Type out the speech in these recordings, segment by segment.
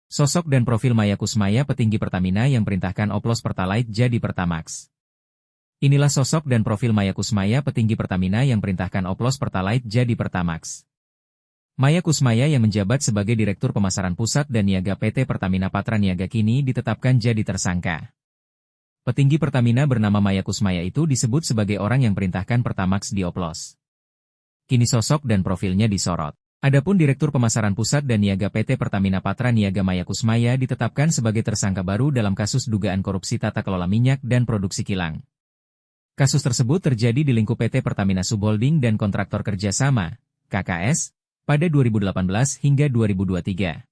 Sosok dan profil Maya Kusmaya, petinggi Pertamina yang perintahkan oplos Pertalite jadi Pertamax. Inilah sosok dan profil Maya Kusmaya, petinggi Pertamina yang perintahkan oplos Pertalite jadi Pertamax. Maya Kusmaya yang menjabat sebagai Direktur Pemasaran Pusat dan Niaga PT Pertamina Patra Niaga kini ditetapkan jadi tersangka. Petinggi Pertamina bernama Maya Kusmaya itu disebut sebagai orang yang perintahkan Pertamax dioplos. Kini sosok dan profilnya disorot. Adapun Direktur Pemasaran Pusat dan Niaga PT Pertamina Patra Niaga Maya Kusmaya ditetapkan sebagai tersangka baru dalam kasus dugaan korupsi tata kelola minyak dan produksi kilang. Kasus tersebut terjadi di lingkup PT Pertamina Subholding dan Kontraktor Kerjasama, KKS, pada 2018 hingga 2023.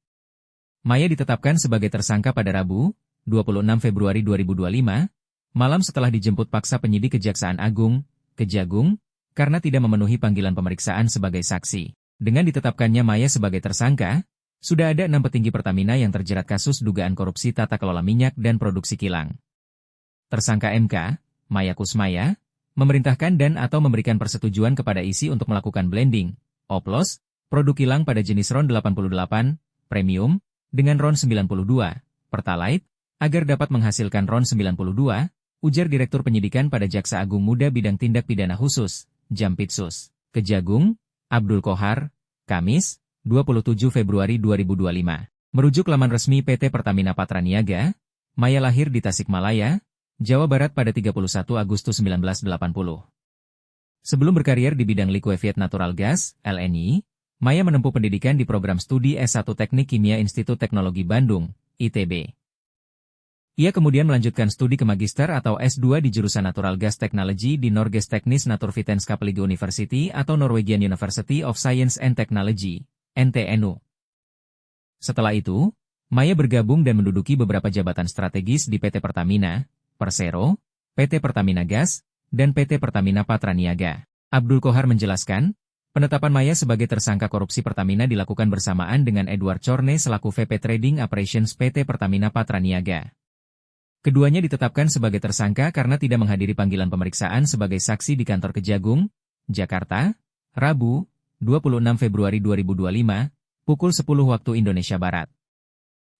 Maya ditetapkan sebagai tersangka pada Rabu, 26 Februari 2025, malam setelah dijemput paksa penyidik Kejaksaan Agung, Kejagung, karena tidak memenuhi panggilan pemeriksaan sebagai saksi. Dengan ditetapkannya Maya sebagai tersangka, sudah ada 6 petinggi Pertamina yang terjerat kasus dugaan korupsi tata kelola minyak dan produksi kilang. Tersangka MK, Maya Kusmaya, memerintahkan dan atau memberikan persetujuan kepada ISI untuk melakukan blending, oplos, produk kilang pada jenis RON 88, premium, dengan RON 92, Pertalite, agar dapat menghasilkan RON 92, ujar Direktur Penyidikan pada Jaksa Agung Muda Bidang Tindak Pidana Khusus, Jampitsus, Kejagung, Abdul Kohar, Kamis, 27 Februari 2025. Merujuk laman resmi PT Pertamina Patra Niaga, Maya lahir di Tasikmalaya, Jawa Barat pada 31 Agustus 1980. Sebelum berkarier di bidang liquefied natural gas, LNG, Maya menempuh pendidikan di program studi S1 Teknik Kimia Institut Teknologi Bandung, ITB. Ia kemudian melanjutkan studi ke magister atau S2 di jurusan Natural Gas Technology di Norges Teknisk Naturvitenskapelige University atau Norwegian University of Science and Technology, NTNU. Setelah itu, Maya bergabung dan menduduki beberapa jabatan strategis di PT Pertamina, Persero, PT Pertamina Gas, dan PT Pertamina Patra Niaga. Abdul Kohar menjelaskan, penetapan Maya sebagai tersangka korupsi Pertamina dilakukan bersamaan dengan Edward Corne selaku VP Trading Operations PT Pertamina Patra Niaga. Keduanya ditetapkan sebagai tersangka karena tidak menghadiri panggilan pemeriksaan sebagai saksi di kantor Kejagung, Jakarta, Rabu, 26 Februari 2025, pukul 10 waktu Indonesia Barat.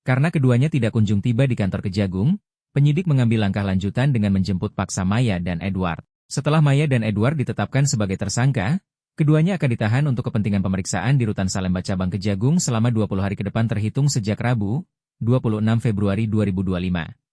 Karena keduanya tidak kunjung tiba di kantor Kejagung, penyidik mengambil langkah lanjutan dengan menjemput paksa Maya dan Edward. Setelah Maya dan Edward ditetapkan sebagai tersangka, keduanya akan ditahan untuk kepentingan pemeriksaan di Rutan Salemba Cabang Kejagung selama 20 hari ke depan terhitung sejak Rabu, 26 Februari 2025.